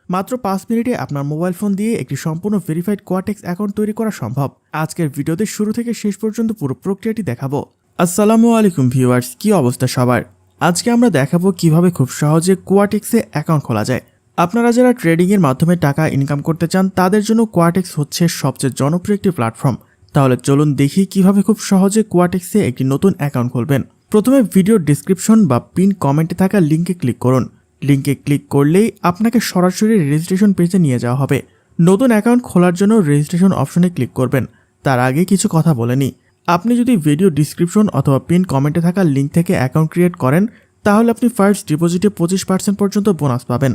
মাত্র 5 মিনিটে আপনার মোবাইল ফোন দিয়ে একটি সম্পূর্ণ ভেরিফাইড কোয়াটেক্স অ্যাকাউন্ট তৈরি করা সম্ভব। আজকের ভিডিওতে শুরু থেকে শেষ পর্যন্ত পুরো প্রক্রিয়াটি দেখাবো। আসসালামু আলাইকুম ভিউয়ার্স, কি অবস্থা সবার? আজকে আমরা দেখাবো কিভাবে খুব সহজে কোয়াটেক্সে অ্যাকাউন্ট খোলা যায়। আপনারা যারা ট্রেডিং এর মাধ্যমে টাকা ইনকাম করতে চান তাদের জন্য কোয়াটেক্স হচ্ছে সবচেয়ে জনপ্রিয় একটি প্ল্যাটফর্ম। তাহলে চলুন দেখি কিভাবে খুব সহজে কোয়াটেক্সে একটি নতুন অ্যাকাউন্ট খুলবেন। প্রথমে ভিডিও ডেসক্রিপশন বা পিন কমেন্টে থাকা লিঙ্কে ক্লিক করুন। লিঙ্কে ক্লিক করলেই আপনাকে সরাসরি রেজিস্ট্রেশন পেজে নিয়ে যাওয়া হবে। নতুন অ্যাকাউন্ট খোলার জন্য রেজিস্ট্রেশন অপশনে ক্লিক করবেন। তার আগে কিছু কথা বলে নিই। আপনি যদি ভিডিও ডেসক্রিপশন অথবা পিন কমেন্টে থাকা লিঙ্ক থেকে অ্যাকাউন্ট ক্রিয়েট করেন তাহলে আপনি ফার্স্ট ডিপোজিটে 25% পর্যন্ত বোনাস পাবেন।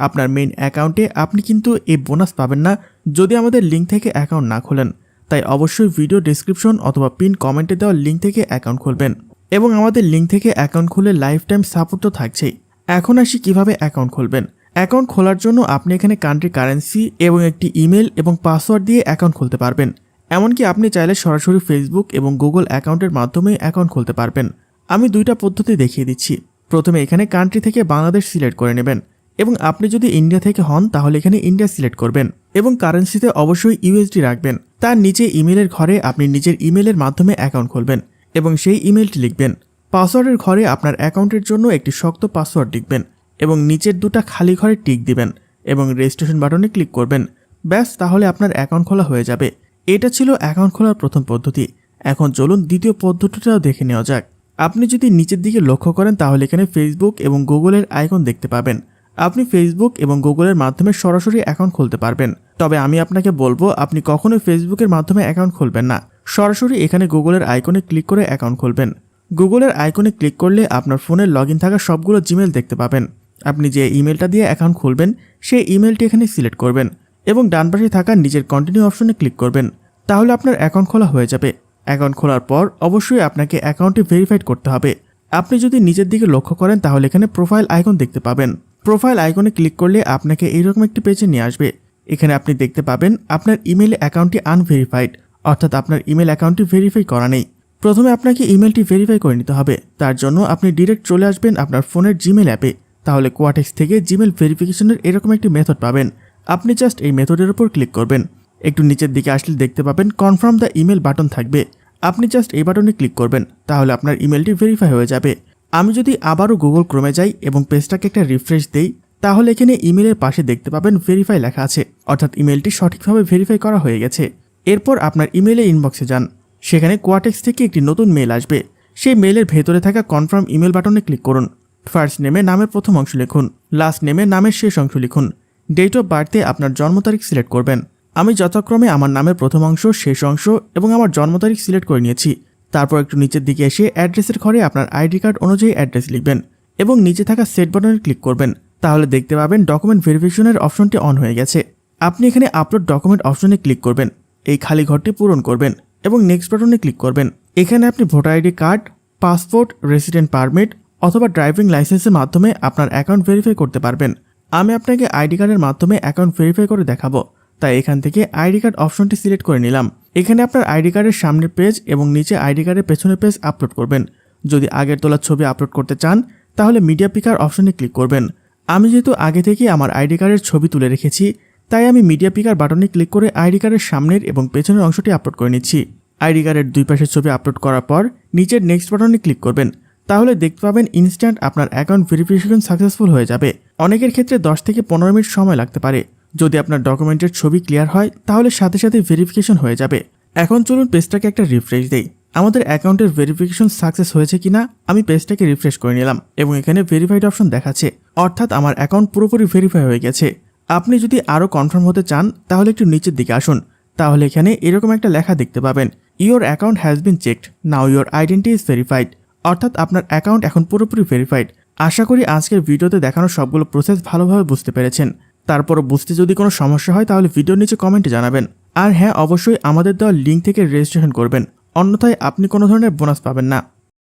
আপনার মেইন অ্যাকাউন্টে আপনি কিন্তু এই বোনাস পাবেন না যদি আমাদের লিঙ্ক থেকে অ্যাকাউন্ট না খোলেন। তাই অবশ্যই ভিডিও ডেসক্রিপশন অথবা পিন কমেন্টে দেওয়া লিঙ্ক থেকে অ্যাকাউন্ট খুলবেন এবং আমাদের লিঙ্ক থেকে অ্যাকাউন্ট খুলে লাইফ টাইম সাপোর্ট তো থাকছেই। এখন আসি কিভাবে অ্যাকাউন্ট খুলবেন। অ্যাকাউন্ট খোলার জন্য আপনি এখানে কান্ট্রি কারেন্সি এবং একটি ইমেল এবং পাসওয়ার্ড দিয়ে অ্যাকাউন্ট খুলতে পারবেন। এমনকি আপনি চাইলে সরাসরি ফেসবুক এবং গুগল অ্যাকাউন্টের মাধ্যমে অ্যাকাউন্ট খুলতে পারবেন। আমি দুইটা পদ্ধতি দেখিয়ে দিচ্ছি। প্রথমে এখানে কান্ট্রি থেকে বাংলাদেশ সিলেক্ট করে নেবেন এবং আপনি যদি ইন্ডিয়া থেকে হন তাহলে এখানে ইন্ডিয়া সিলেক্ট করবেন এবং কারেন্সিতে অবশ্যই ইউএসডি রাখবেন। তার নিচে ইমেলের ঘরে আপনি নিজের ইমেলের মাধ্যমে অ্যাকাউন্ট খুলবেন এবং সেই ইমেলটি লিখবেন। পাসওয়ার্ডের ঘরে আপনার অ্যাকাউন্টের জন্য একটি শক্ত পাসওয়ার্ড লিখবেন এবং নিচের দুটা খালি ঘরে টিক দিবেন এবং রেজিস্ট্রেশন বাটনে ক্লিক করবেন। ব্যাস, তাহলে আপনার অ্যাকাউন্ট খোলা হয়ে যাবে। এটা ছিল অ্যাকাউন্ট খোলার প্রথম পদ্ধতি। এখন চলুন দ্বিতীয় পদ্ধতিটাও দেখে নেওয়া যাক। আপনি যদি নিচের দিকে লক্ষ্য করেন তাহলে এখানে ফেসবুক এবং গুগলের আইকন দেখতে পাবেন। আপনি ফেসবুক এবং গুগলের মাধ্যমে সরাসরি অ্যাকাউন্ট খুলতে পারবেন। তবে আমি আপনাকে বলবো আপনি কখনোই ফেসবুকের মাধ্যমে অ্যাকাউন্ট খুলবেন না। সরাসরি এখানে গুগলের আইকনে ক্লিক করে অ্যাকাউন্ট খুলবেন। গুগলের আইকনে ক্লিক করলে আপনার ফোনের লগইন থাকা সবগুলো জিমেল দেখতে পাবেন। আপনি যে ইমেলটা দিয়ে অ্যাকাউন্ট খুলবেন সেই ইমেলটি এখানে সিলেক্ট করবেন এবং ডান পাশে থাকা নিজের কন্টিনিউ অপশনে ক্লিক করবেন। তাহলে আপনার অ্যাকাউন্ট খোলা হয়ে যাবে। অ্যাকাউন্ট খোলার পর অবশ্যই আপনাকে অ্যাকাউন্টটি ভেরিফাইড করতে হবে। আপনি যদি নিচের দিকে লক্ষ্য করেন তাহলে এখানে প্রোফাইল আইকন দেখতে পাবেন। প্রোফাইল আইকনে ক্লিক করলে আপনাকে এইরকম একটি পেজে নিয়ে আসবে। এখানে আপনি দেখতে পাবেন আপনার ইমেল অ্যাকাউন্টটি আনভেরিফাইড, অর্থাৎ আপনার ইমেল অ্যাকাউন্টটি ভেরিফাই করা নেই। প্রথমে আপনাকে ইমেলটি ভেরিফাই করে নিতে হবে। তার জন্য আপনি ডিরেক্ট চলে আসবেন আপনার ফোনের জিমেল অ্যাপে। তাহলে কোয়াটেক্স থেকে জিমেল ভেরিফিকেশনের এরকম একটি মেথড পাবেন। আপনি জাস্ট এই মেথডের উপর ক্লিক করবেন। একটু নিচের দিকে আসলে দেখতে পাবেন কনফার্ম দ্য ইমেল বাটন থাকবে। আপনি জাস্ট এই বাটনে ক্লিক করবেন। তাহলে আপনার ইমেলটি ভেরিফাই হয়ে যাবে। আমি যদি আবারও গুগল ক্রোমে যাই এবং পেজটাকে একটা রিফ্রেশ দেই তাহলে এখানে ইমেলের পাশে দেখতে পাবেন ভেরিফাই লেখা আছে, অর্থাৎ ইমেলটি সঠিকভাবে ভেরিফাই করা হয়ে গেছে। এরপর আপনার ইমেলে ইনবক্সে যান। সেখানে কোয়াটেক্স থেকে একটি নতুন মেল আসবে। সেই মেলের ভেতরে থাকা কনফার্ম ইমেল বাটনে ক্লিক করুন। ফার্স্ট নেমে নামের প্রথম অংশ লিখুন, লাস্ট নেমে নামের শেষ অংশ লিখুন। ডেট অফ বার্থে আপনার জন্ম তারিখ সিলেক্ট করবেন। আমি যথাক্রমে আমার নামের প্রথম অংশ, শেষ অংশ এবং আমার জন্ম তারিখ সিলেক্ট করে নিয়েছি। তারপর একটু নিচের দিকে এসে অ্যাড্রেসের ঘরে আপনার আইডি কার্ড অনুযায়ী অ্যাড্রেস লিখবেন এবং নিচে থাকা সেট বাটনে ক্লিক করবেন। তাহলে দেখতে পাবেন ডকুমেন্ট ভেরিফিকেশনের অপশনটি অন হয়ে গেছে। আপনি এখানে আপলোড ডকুমেন্ট অপশনে ক্লিক করবেন। এই খালি ঘরটি পূরণ করবেন এবং নেক্সট বাটনে ক্লিক করবেন। এখানে আপনি voter ID card, passport, resident permit অথবা ড্রাইভিং লাইসেন্সের মাধ্যমে আপনার অ্যাকাউন্ট ভেরিফাই করতে পারবেন। আমি আপনাকে আইডি কার্ডের মাধ্যমে অ্যাকাউন্ট ভেরিফাই করে দেখাবো, তাই এখান থেকে আইডি কার্ড অপশনটি সিলেক্ট করে নিলাম। এখানে আপনার আইডি কার্ডের সামনের পেজ এবং নিচে আইডি কার্ডের পেছনের পেজ আপলোড করবেন। যদি আগের তোলা ছবি আপলোড করতে চান তাহলে মিডিয়া পিকার অপশনে ক্লিক করবেন। আমি যেহেতু আগে থেকে আমার আইডি কার্ডের ছবি তুলে রেখেছি তাই আমি মিডিয়া পিকার বাটনে ক্লিক করে আইডি কার্ডের সামনের এবং পেছনের অংশটি আপলোড করে নিচ্ছি। আইডি কার্ডের দুই পাশের ছবি আপলোড করার পর নিচের নেক্সট বাটনে ক্লিক করবেন। তাহলে দেখতে পাবেন ইনস্ট্যান্ট আপনার অ্যাকাউন্ট ভেরিফিকেশন সাকসেসফুল হয়ে যাবে। অনেকের ক্ষেত্রে 10 থেকে 15 মিনিট সময় লাগতে পারে। যদি আপনার ডকুমেন্টের ছবি ক্লিয়ার হয় তাহলে সাথে সাথে ভেরিফিকেশন হয়ে যাবে। এখন চলুন পেজটাকে একটা রিফ্রেশ দেই। আমাদের অ্যাকাউন্টের ভেরিফিকেশন সাকসেস হয়েছে কিনা আমি পেজটাকে রিফ্রেশ করে নিলাম এবং এখানে ভেরিফাইড অপশন দেখাচ্ছে, অর্থাৎ আমার অ্যাকাউন্ট পুরোপুরি ভেরিফাই হয়ে গেছে। আপনি যদি আরও কনফার্ম হতে চান তাহলে একটু নিচের দিকে আসুন। তাহলে এখানে এরকম একটা লেখা দেখতে পাবেন, your account has been checked, now your identity is verified, অর্থাৎ আপনার অ্যাকাউন্ট এখন পুরোপুরি ভেরিফাইড। আশা করি আজকের ভিডিওতে দেখানো সবগুলো প্রসেস ভালোভাবে বুঝতে পেরেছেন। তারপরও বুঝতে যদি কোনো সমস্যা হয় তাহলে ভিডিওর নিচে কমেন্টে জানাবেন। আর হ্যাঁ, অবশ্যই আমাদের দেওয়া লিঙ্ক থেকে রেজিস্ট্রেশন করবেন, অন্যথায় আপনি কোনো ধরনের বোনাস পাবেন না।